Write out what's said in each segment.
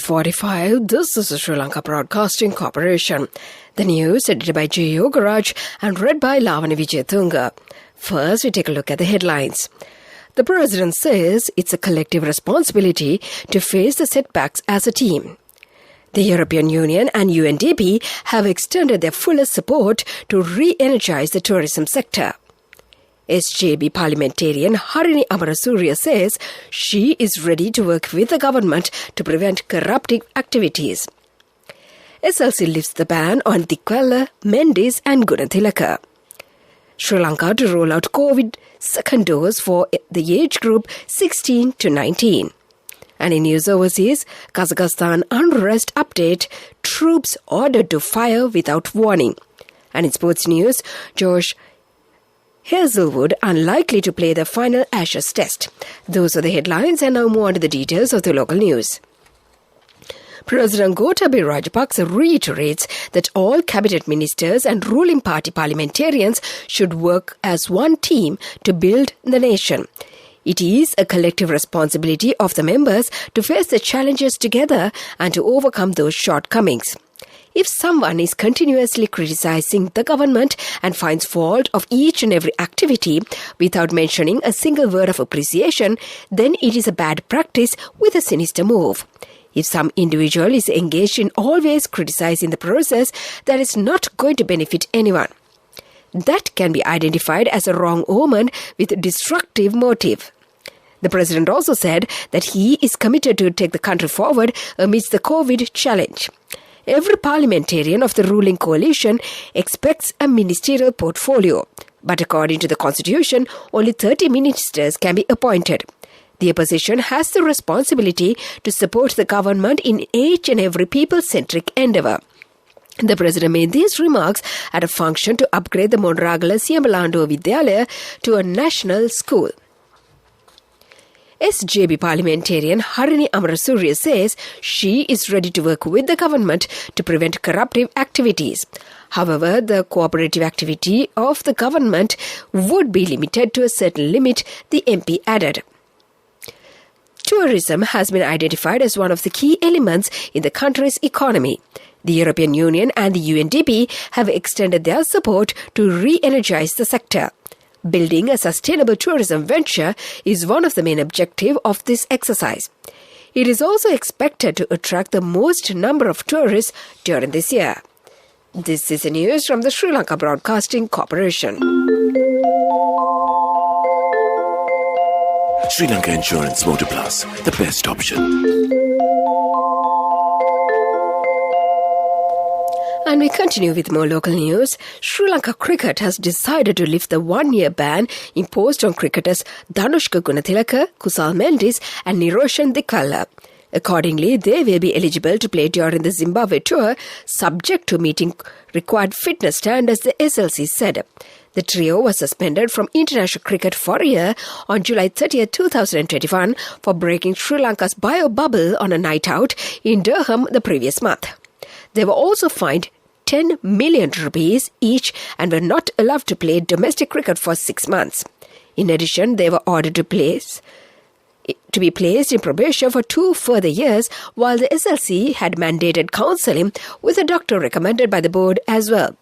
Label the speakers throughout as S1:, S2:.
S1: 6:45. This is the Sri Lanka Broadcasting Corporation. The news edited by J. Yogaraj and read by Lavani Vijayatunga. First, we take a look at the headlines. The President says it's a collective responsibility to face the setbacks as a team. The European Union and UNDP have extended their fullest support to re-energize the tourism sector. SJB parliamentarian Harini Amarasuriya says she is ready to work with the government to prevent corruptive activities. SLC lifts the ban on Dikwella, Mendes and Gunathilaka. Sri Lanka to roll out COVID second dose for the age group 16 to 19. And in news overseas, Kazakhstan unrest update, troops ordered to fire without warning. And in sports news, Josh Hazelwood unlikely to play the final Ashes test. Those are the headlines, and now more on to the details of the local news. President Gotabaya Rajapaksa reiterates that all cabinet ministers and ruling party parliamentarians should work as one team to build the nation. It is a collective responsibility of the members to face the challenges together and to overcome those shortcomings. If someone is continuously criticizing the government and finds fault of each and every activity without mentioning a single word of appreciation, then it is a bad practice with a sinister move. If some individual is engaged in always criticizing the process, that is not going to benefit anyone. That can be identified as a wrong omen with destructive motive. The President also said that he is committed to take the country forward amidst the COVID challenge. Every parliamentarian of the ruling coalition expects a ministerial portfolio, but according to the Constitution, only 30 ministers can be appointed. The opposition has the responsibility to support the government in each and every people-centric endeavour. The President made these remarks at a function to upgrade the Monragala Siyamalando Vidyalaya to a national school. SJB parliamentarian Harini Amarasuriya says she is ready to work with the government to prevent corruptive activities. However, the cooperative activity of the government would be limited to a certain limit, the MP added. Tourism has been identified as one of the key elements in the country's economy. The European Union and the UNDP have extended their support to re-energize the sector. Building a sustainable tourism venture is one of the main objectives of this exercise. It is also expected to attract the most number of tourists during this year. This is the news from the Sri Lanka Broadcasting Corporation.
S2: Sri Lanka Insurance Motor Plus, the best option.
S1: And we continue with more local news. Sri Lanka Cricket has decided to lift the one-year ban imposed on cricketers Dhanushka Gunathilaka, Kusal Mendes and Niroshan Dikwella. Accordingly, they will be eligible to play during the Zimbabwe tour, subject to meeting required fitness standards, the SLC said. The trio was suspended from international cricket for a year on July 30, 2021 for breaking Sri Lanka's bio-bubble on a night out in Durham the previous month. They were also fined 10 million rupees each and were not allowed to play domestic cricket for 6 months. In addition, they were ordered to be placed in probation for 2 further years, while the SLC had mandated counselling with a doctor recommended by the board as well.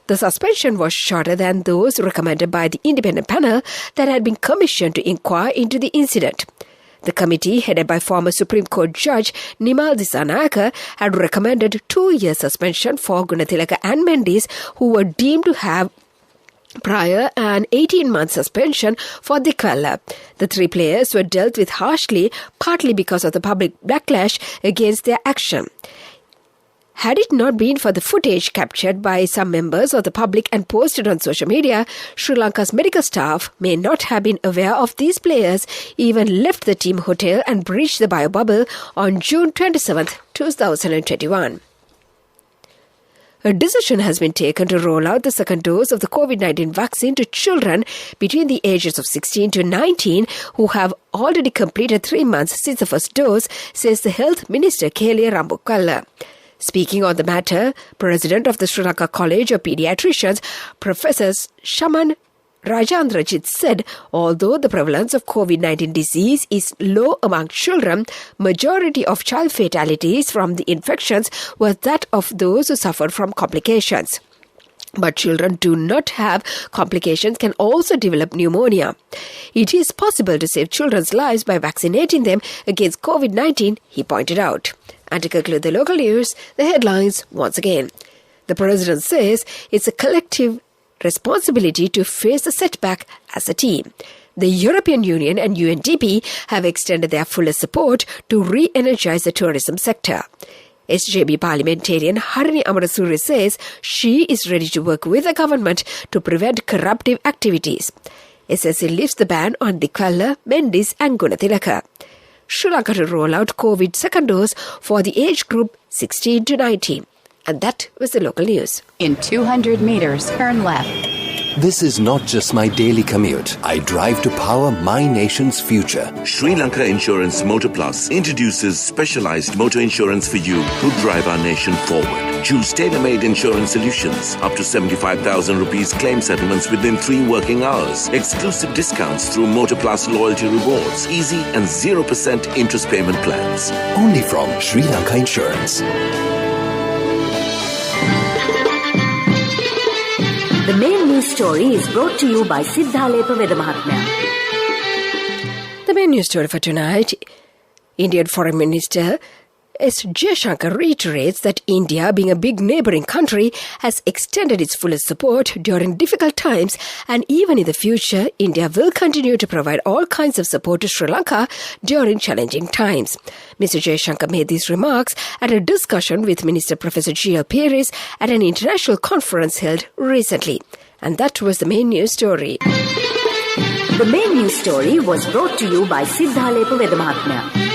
S1: The suspension was shorter than those recommended by the independent panel that had been commissioned to inquire into the incident. The committee, headed by former Supreme Court Judge Nimal Disanayake, had recommended 2-year suspension for Gunathilaka and Mendes, who were deemed to have prior an 18-month suspension for Dikwella. The 3 players were dealt with harshly, partly because of the public backlash against their action. Had it not been for the footage captured by some members of the public and posted on social media, Sri Lanka's medical staff may not have been aware of these players even left the team hotel and breached the bio-bubble on June 27, 2021. A decision has been taken to roll out the second dose of the COVID-19 vaccine to children between the ages of 16 to 19 who have already completed 3 months since the first dose, says the Health Minister Kelly Rambukalla. Speaking on the matter, President of the Sri Lanka College of Pediatricians, Professor Shaman Rajandrajit said, although the prevalence of COVID-19 disease is low among children, majority of child fatalities from the infections were that of those who suffered from complications. But children do not have complications can also develop pneumonia. It is possible to save children's lives by vaccinating them against COVID-19, he pointed out. And to conclude the local news, the headlines once again. The President says it's a collective responsibility to face the setback as a team. The European Union and UNDP have extended their fullest support to re-energize the tourism sector. SJB parliamentarian Harini Amarasuri says she is ready to work with the government to prevent corruptive activities. SSC lifts the ban on Dikalla, Mendis and Gunathilaka. Sri Lanka to roll out COVID second dose for the age group 16 to 19. And that was the local news.
S3: In 200 meters, turn left.
S2: This is not just my daily commute. I drive to power my nation's future. Sri Lanka Insurance Motor Plus introduces specialized motor insurance for you who drive our nation forward. Choose tailor-made insurance solutions, up to 75,000 rupees claim settlements within 3 working hours, exclusive discounts through Motor Plus loyalty rewards, easy and 0% interest payment plans. Only from Sri Lanka Insurance.
S4: The main news story is brought to you by Siddhalepa Vedamahatmya.
S1: The main news story for tonight, Indian Foreign Minister S. Jaishankar reiterates that India, being a big neighbouring country, has extended its fullest support during difficult times, and even in the future, India will continue to provide all kinds of support to Sri Lanka during challenging times. Mr. Jaishankar made these remarks at a discussion with Minister Professor G.L. Peris at an international conference held recently. And that was the main news story.
S4: The main news story was brought to you by Siddhalepa Vedamahatmya.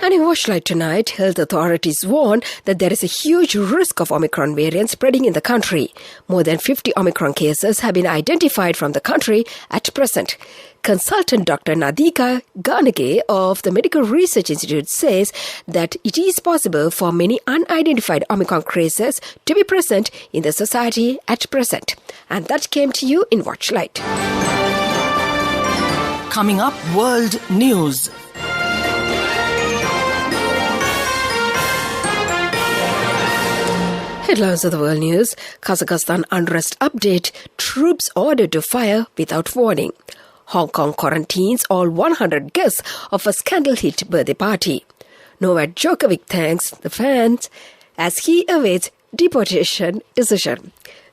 S1: And in Watchlight tonight, health authorities warn that there is a huge risk of Omicron variant spreading in the country. More than 50 Omicron cases have been identified from the country at present. Consultant Dr. Nadika Ganage of the Medical Research Institute says that it is possible for many unidentified Omicron cases to be present in the society at present. And that came to you in Watchlight.
S5: Coming up, World News.
S1: Headlines of the world news. Kazakhstan unrest update. Troops ordered to fire without warning. Hong Kong quarantines all 100 guests of a scandal-hit birthday party. Novak Djokovic thanks the fans as he awaits deportation decision.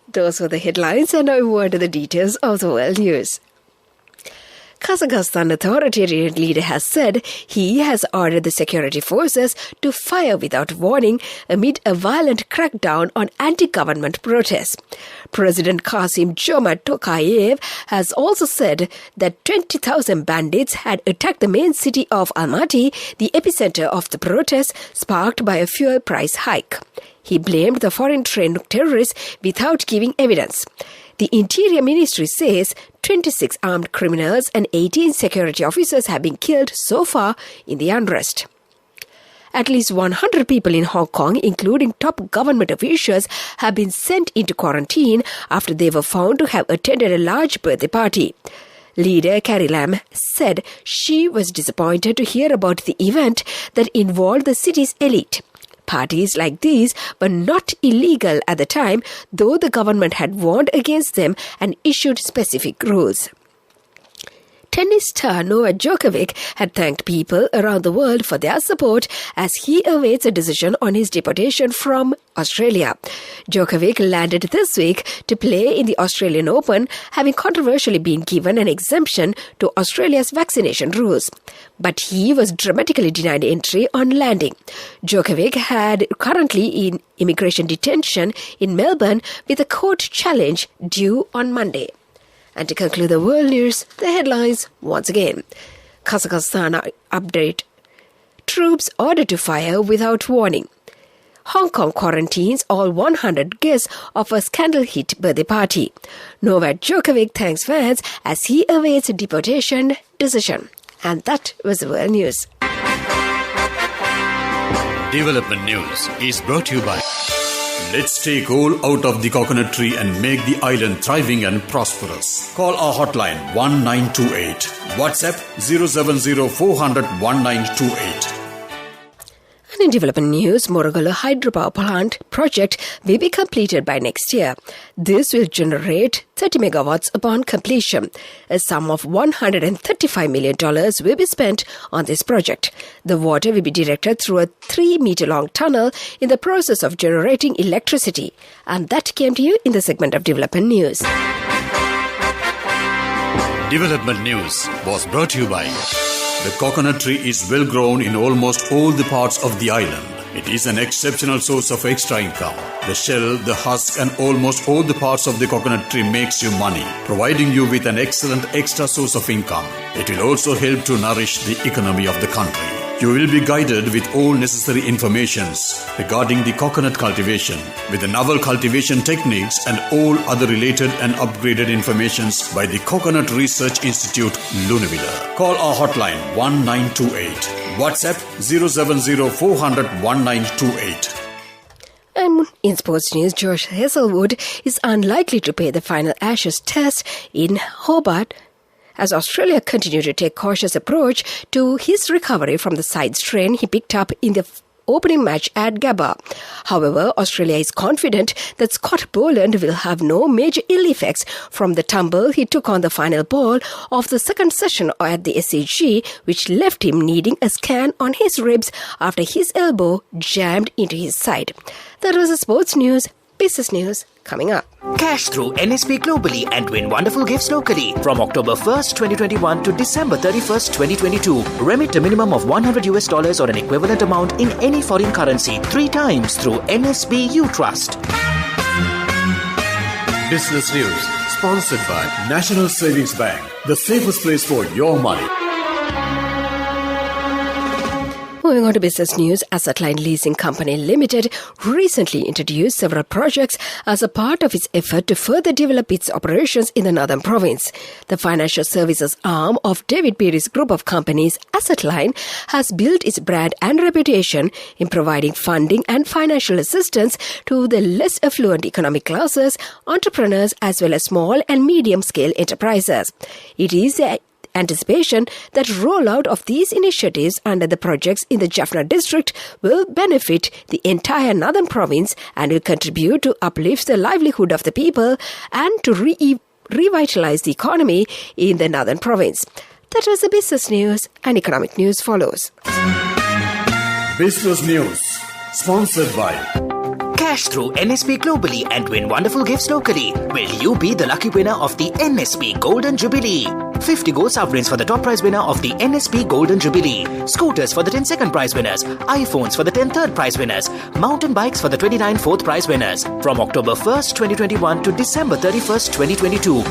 S1: Those were the headlines, and now more to the details of the world news. Kazakhstan authoritarian leader has said he has ordered the security forces to fire without warning amid a violent crackdown on anti-government protests. President Kassym-Jomart Tokayev has also said that 20,000 bandits had attacked the main city of Almaty, the epicenter of the protests sparked by a fuel price hike. He blamed the foreign-trained terrorists without giving evidence. The Interior Ministry says 26 armed criminals and 18 security officers have been killed so far in the unrest. At least 100 people in Hong Kong, including top government officials, have been sent into quarantine after they were found to have attended a large birthday party. Leader Carrie Lam said she was disappointed to hear about the event that involved the city's elite. Parties like these were not illegal at the time, though the government had warned against them and issued specific rules. Tennis star Novak Djokovic had thanked people around the world for their support as he awaits a decision on his deportation from Australia. Djokovic landed this week to play in the Australian Open, having controversially been given an exemption to Australia's vaccination rules. But he was dramatically denied entry on landing. Djokovic had currently in immigration detention in Melbourne with a court challenge due on Monday. And to conclude the world news, the headlines once again. Kazakhstan update. Troops ordered to fire without warning. Hong Kong quarantines all 100 guests of a scandal-hit birthday party. Novak Djokovic thanks fans as he awaits a deportation decision. And that was the world news.
S6: Development News is brought to you by Let's take coal out of the coconut tree and make the island thriving and prosperous. Call our hotline 1928. WhatsApp 070 400 1928.
S1: And in development news, Morogoro hydropower plant project will be completed by next year. This will generate 30 megawatts upon completion. A sum of $135 million will be spent on this project. The water will be directed through a 3-meter-long tunnel in the process of generating electricity. And that came to you in the segment of development news.
S6: Development news was brought to you by the coconut tree is well grown in almost all the parts of the island. It is an exceptional source of extra income. The shell, the husk and almost all the parts of the coconut tree makes you money, providing you with an excellent extra source of income. It will also help to nourish the economy of the country. You will be guided with all necessary informations regarding the coconut cultivation, with the novel cultivation techniques and all other related and upgraded informations by the Coconut Research Institute, Lunavilla. Call our hotline 1928. WhatsApp 070 400 1928.
S1: And in sports news, Josh Hazelwood is unlikely to play the final Ashes test in Hobart as Australia continued to take cautious approach to his recovery from the side strain he picked up in the opening match at Gabba. However, Australia is confident that Scott Boland will have no major ill effects from the tumble he took on the final ball of the second session at the SCG, which left him needing a scan on his ribs after his elbow jammed into his side. That was the sports news. Business news coming up.
S7: Cash through NSP globally and win wonderful gifts locally. From October 1st, 2021 to December 31st, 2022. Remit a minimum of $100 or an equivalent amount in any foreign currency 3 times through NSB U Trust.
S6: Business news sponsored by National Savings Bank, the safest place for your money.
S1: Moving on to business news, Assetline Leasing Company Limited recently introduced several projects as a part of its effort to further develop its operations in the Northern Province. The financial services arm of David Peary's group of companies, Assetline, has built its brand and reputation in providing funding and financial assistance to the less affluent economic classes, entrepreneurs as well as small and medium-scale enterprises. It is the anticipation that rollout of these initiatives under the projects in the Jaffna district will benefit the entire Northern Province and will contribute to uplift the livelihood of the people and to revitalize the economy in the Northern Province. That was the business news, and economic news follows.
S6: Business news sponsored by
S7: Cash through NSP globally and win wonderful gifts locally. Will you be the lucky winner of the NSP Golden Jubilee? 50 gold sovereigns for the top prize winner of the NSP Golden Jubilee. Scooters for the 10 second prize winners. iPhones for the 10 third prize winners. Mountain bikes for the 29 fourth prize winners. From October 1st, 2021 to December 31st, 2022.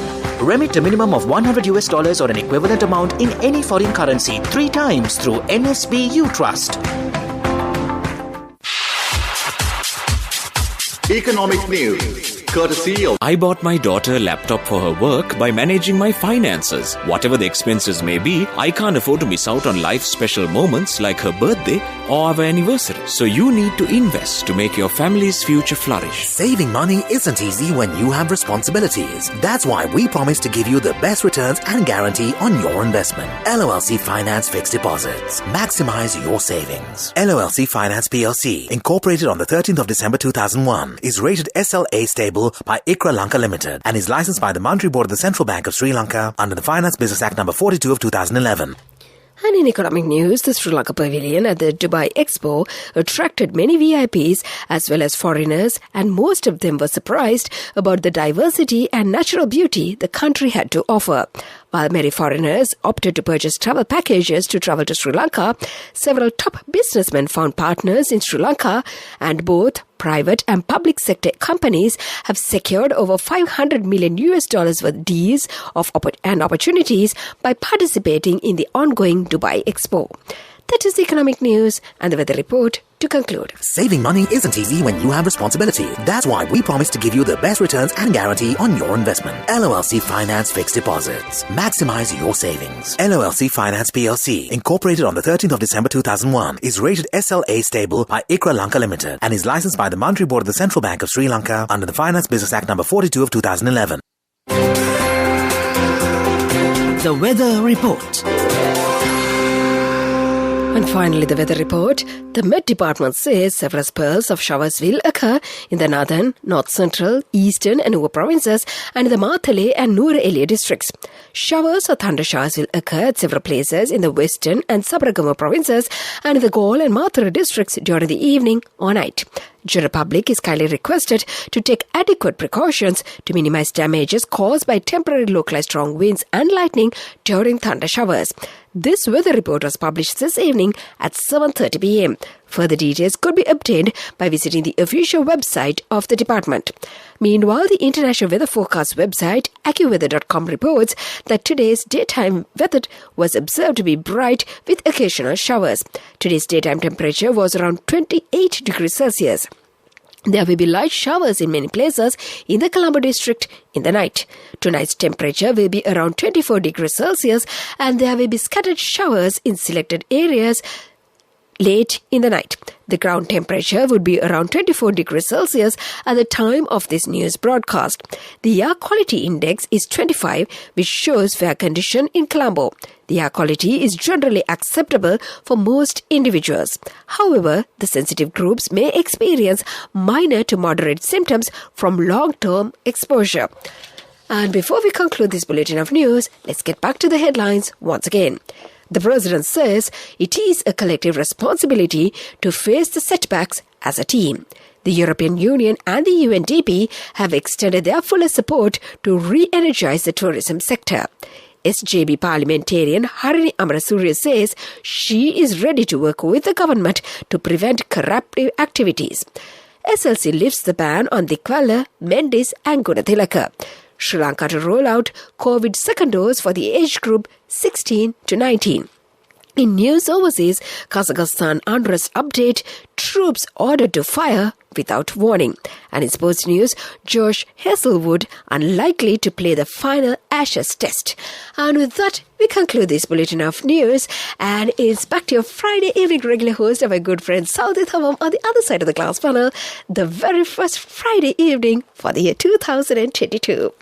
S7: Remit a minimum of $100 or an equivalent amount in any foreign currency 3 times through NSB U Trust.
S8: Economic news, courtesy of...
S9: I bought my daughter a laptop for her work by managing my finances. Whatever the expenses may be, I can't afford to miss out on life's special moments like her birthday or our anniversary. So you need to invest to make your family's future flourish.
S10: Saving money isn't easy when you have responsibilities. That's why we promise to give you the best returns and guarantee on your investment. LOLC Finance Fixed Deposits. Maximize your savings. LOLC Finance PLC, incorporated on the 13th of December 2001, is rated SLA stable by ICRA Lanka Limited and is licensed by the Monetary Board of the Central Bank of Sri Lanka under the Finance Business Act No. 42 of 2011.
S1: And in economic news, the Sri Lanka Pavilion at the Dubai Expo attracted many VIPs as well as foreigners, and most of them were surprised about the diversity and natural beauty the country had to offer. While many foreigners opted to purchase travel packages to travel to Sri Lanka, several top businessmen found partners in Sri Lanka, and both private and public sector companies have secured over $500 million worth deals and opportunities by participating in the ongoing Dubai Expo. That is the economic news, and the weather report to conclude.
S10: Saving money isn't easy when you have responsibility. That's why we promise to give you the best returns and guarantee on your investment. LOLC Finance Fixed Deposits. Maximize your savings. LOLC Finance PLC, incorporated on the 13th of December 2001, is rated SLA stable by ICRA Lanka Limited and is licensed by the Monetary Board of the Central Bank of Sri Lanka under the Finance Business Act number 42 of 2011.
S5: The Weather Report.
S1: And finally, the weather report. The Met Department says several spells of showers will occur in the northern, north central, eastern and Nuwa provinces and in the Mathale and Nuwara Eliya districts. Showers or thunder showers will occur at several places in the western and Sabaragamuwa provinces and in the Galle and Mathura districts during the evening or night. General public is kindly requested to take adequate precautions to minimize damages caused by temporary localized strong winds and lightning during thunder showers. This weather report was published this evening at 7:30 p.m. Further details could be obtained by visiting the official website of the department. Meanwhile, the International Weather Forecast website, AccuWeather.com, reports that today's daytime weather was observed to be bright with occasional showers. Today's daytime temperature was around 28 degrees Celsius. There will be light showers in many places in the Colombo district in the night. Tonight's temperature will be around 24 degrees Celsius and there will be scattered showers in selected areas late in the night. The ground temperature would be around 24 degrees Celsius at the time of this news broadcast. The air quality index is 25, which shows fair condition in Colombo. The air quality is generally acceptable for most individuals. However, the sensitive groups may experience minor to moderate symptoms from long-term exposure. And before we conclude this bulletin of news, let's get back to the headlines once again. The President says it is a collective responsibility to face the setbacks as a team. The European Union and the UNDP have extended their fullest support to re-energize the tourism sector. SJB parliamentarian Harini Amarasuriya says she is ready to work with the government to prevent corruptive activities. SLC lifts the ban on Dikwala, Mendes and Gunathilaka. Sri Lanka to roll out COVID second dose for the age group 16 to 19. In news overseas, Kazakhstan unrest update, troops ordered to fire without warning. And in sports news, Josh Hazelwood unlikely to play the final Ashes test. And with that, we conclude this bulletin of news. And it's back to your Friday evening regular host of our good friend Saudi Thamam on the other side of the glass panel, the very first Friday evening for the year 2022.